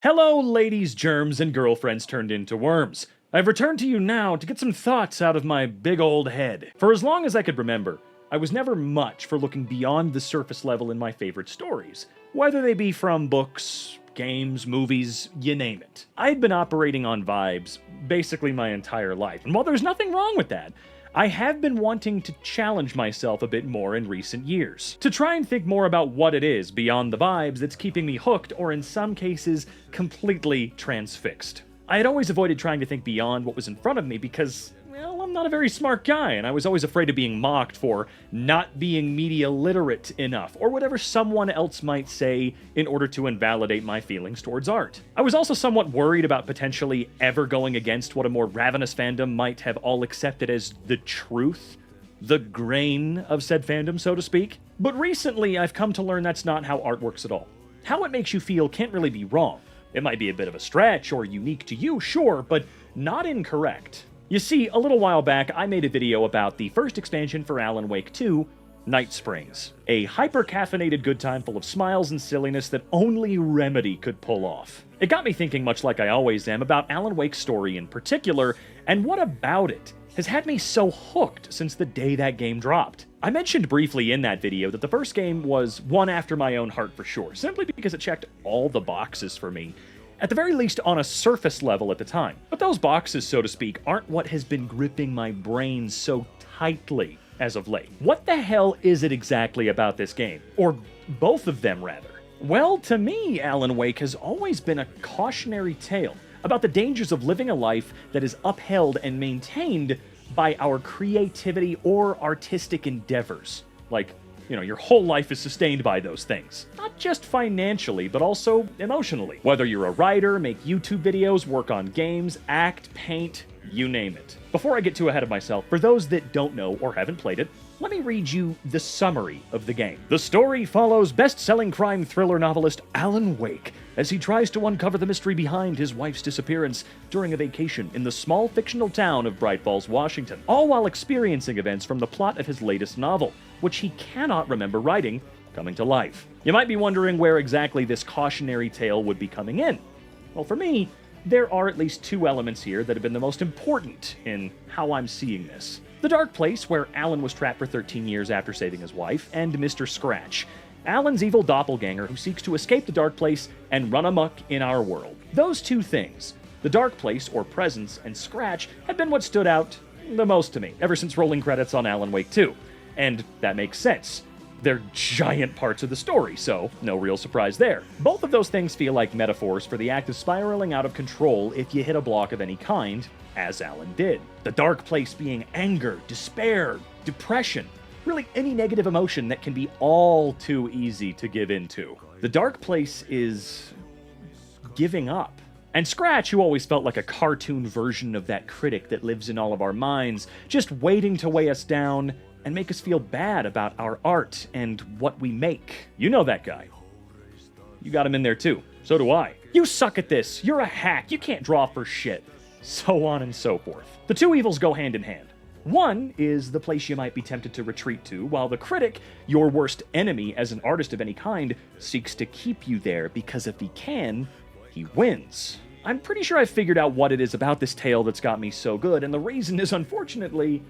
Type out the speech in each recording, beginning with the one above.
Hello, ladies, germs, and girlfriends turned into worms. I've returned to you now to get some thoughts out of my big old head. For as long as I could remember, I was never much for looking beyond the surface level in my favorite stories, whether they be from books, games, movies, you name it. I had been operating on vibes basically my entire life, and while there's nothing wrong with that, I have been wanting to challenge myself a bit more in recent years, to try and think more about what it is beyond the vibes that's keeping me hooked, or in some cases, completely transfixed. I had always avoided trying to think beyond what was in front of me because, well, I'm not a very smart guy, and I was always afraid of being mocked for not being media literate enough, or whatever someone else might say in order to invalidate my feelings towards art. I was also somewhat worried about potentially ever going against what a more ravenous fandom might have all accepted as the truth, the grain of said fandom, so to speak. But recently, I've come to learn that's not how art works at all. How it makes you feel can't really be wrong. It might be a bit of a stretch or unique to you, sure, but not incorrect. You see, a little while back, I made a video about the first expansion for Alan Wake 2, Night Springs. A hyper-caffeinated good time full of smiles and silliness that only Remedy could pull off. It got me thinking, much like I always am, about Alan Wake's story in particular, and what about it has had me so hooked since the day that game dropped. I mentioned briefly in that video that the first game was one after my own heart for sure, simply because it checked all the boxes for me, at the very least on a surface level at the time. But those boxes, so to speak, aren't what has been gripping my brain so tightly as of late. What the hell is it exactly about this game? Or both of them, rather? Well, to me, Alan Wake has always been a cautionary tale about the dangers of living a life that is upheld and maintained by our creativity or artistic endeavors. Like, your whole life is sustained by those things. Not just financially, but also emotionally. Whether you're a writer, make YouTube videos, work on games, act, paint, you name it. Before I get too ahead of myself, for those that don't know or haven't played it, let me read you the summary of the game. The story follows best-selling crime thriller novelist Alan Wake as he tries to uncover the mystery behind his wife's disappearance during a vacation in the small fictional town of Bright Falls, Washington, all while experiencing events from the plot of his latest novel, which he cannot remember writing, coming to life. You might be wondering where exactly this cautionary tale would be coming in. Well, for me, there are at least two elements here that have been the most important in how I'm seeing this. The Dark Place, where Alan was trapped for 13 years after saving his wife, and Mr. Scratch, Alan's evil doppelganger who seeks to escape the Dark Place and run amok in our world. Those two things, the Dark Place, or presence, and Scratch, have been what stood out the most to me, ever since rolling credits on Alan Wake 2. And that makes sense. They're giant parts of the story, so no real surprise there. Both of those things feel like metaphors for the act of spiraling out of control if you hit a block of any kind, as Alan did. The Dark Place being anger, despair, depression, really any negative emotion that can be all too easy to give into. The Dark Place is giving up. And Scratch, who always felt like a cartoon version of that critic that lives in all of our minds, just waiting to weigh us down and make us feel bad about our art and what we make. You know that guy. You got him in there too. So do I. You suck at this. You're a hack. You can't draw for shit. So on and so forth. The two evils go hand in hand. One is the place you might be tempted to retreat to, while the critic, your worst enemy as an artist of any kind, seeks to keep you there because if he can, he wins. I'm pretty sure I've figured out what it is about this tale that's got me so good, and the reason is unfortunately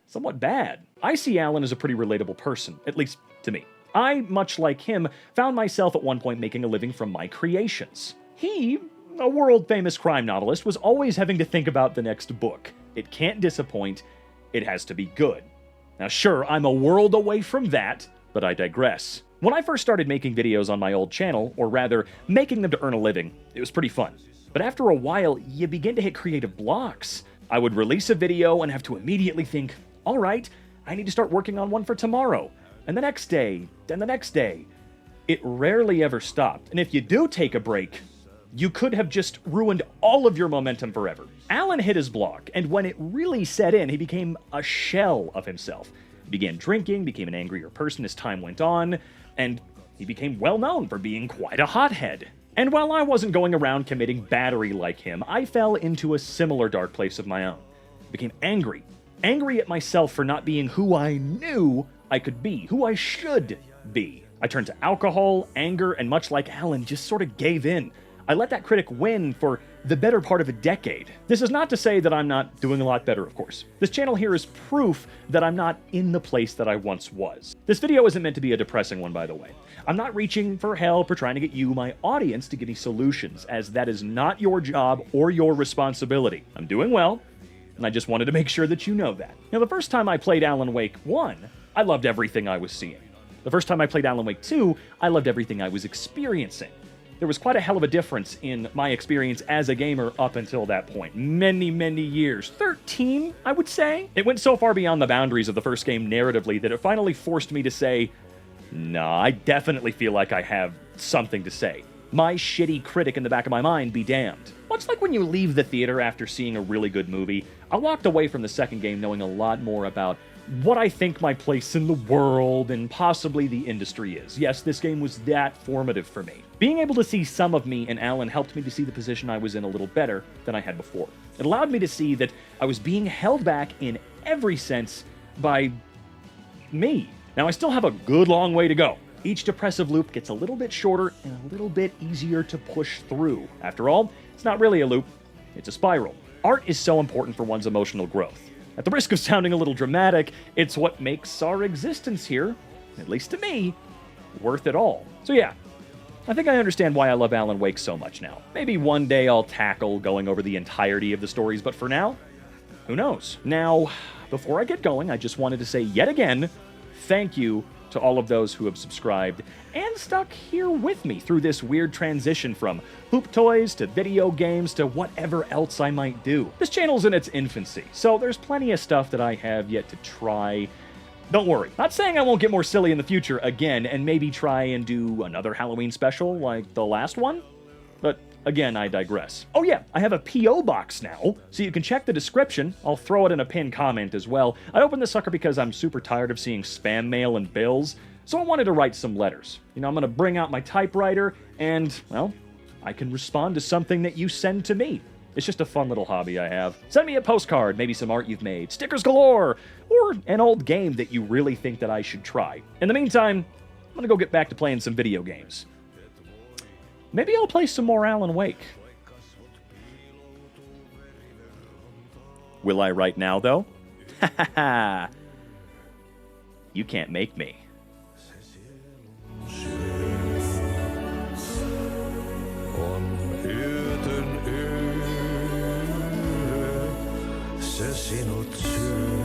somewhat bad. I see Alan as a pretty relatable person, at least to me. I, much like him, found myself at one point making a living from my creations. He, a world-famous crime novelist, was always having to think about the next book. It can't disappoint, it has to be good. Now sure, I'm a world away from that, but I digress. When I first started making videos on my old channel, or rather, making them to earn a living, it was pretty fun. But after a while, you begin to hit creative blocks. I would release a video and have to immediately think, all right, I need to start working on one for tomorrow, and the next day, and the next day. It rarely ever stopped, and if you do take a break, you could have just ruined all of your momentum forever. Alan hit his block, and when it really set in, he became a shell of himself. He began drinking, became an angrier person as time went on, and he became well known for being quite a hothead. And while I wasn't going around committing battery like him, I fell into a similar dark place of my own. I became angry at myself for not being who I knew I could be, who I should be. I turned to alcohol, anger, and much like Alan, just sort of gave in. I let that critic win for the better part of a decade. This is not to say that I'm not doing a lot better, of course. This channel here is proof that I'm not in the place that I once was. This video isn't meant to be a depressing one, by the way. I'm not reaching for help or trying to get you, my audience, to give me solutions, as that is not your job or your responsibility. I'm doing well, and I just wanted to make sure that you know that. Now, the first time I played Alan Wake 1, I loved everything I was seeing. The first time I played Alan Wake 2, I loved everything I was experiencing. There was quite a hell of a difference in my experience as a gamer up until that point. Many, many years. 13, I would say. It went so far beyond the boundaries of the first game narratively that it finally forced me to say, nah, I definitely feel like I have something to say. My shitty critic in the back of my mind be damned. Much like when you leave the theater after seeing a really good movie, I walked away from the second game knowing a lot more about what I think my place in the world and possibly the industry is. Yes, this game was that formative for me. Being able to see some of me in Alan helped me to see the position I was in a little better than I had before. It allowed me to see that I was being held back in every sense by me. Now, I still have a good long way to go. Each depressive loop gets a little bit shorter and a little bit easier to push through. After all, it's not really a loop, it's a spiral. Art is so important for one's emotional growth. At the risk of sounding a little dramatic, it's what makes our existence here, at least to me, worth it all. So yeah, I think I understand why I love Alan Wake so much now. Maybe one day I'll tackle going over the entirety of the stories, but for now, who knows? Now, before I get going, I just wanted to say yet again, thank you to all of those who have subscribed and stuck here with me through this weird transition from hoop toys to video games to whatever else I might do. This channel's in its infancy, so there's plenty of stuff that I have yet to try. Don't worry, not saying I won't get more silly in the future again and maybe try and do another Halloween special like the last one, but again, I digress. Oh yeah, I have a P.O. box now, so you can check the description. I'll throw it in a pinned comment as well. I opened this sucker because I'm super tired of seeing spam mail and bills, so I wanted to write some letters. You know, I'm gonna bring out my typewriter and, well, I can respond to something that you send to me. It's just a fun little hobby I have. Send me a postcard, maybe some art you've made, stickers galore, or an old game that you really think that I should try. In the meantime, I'm gonna go get back to playing some video games. Maybe I'll play some more Alan Wake. Will I right now, though? Ha ha ha! You can't make me. Se sinut syö.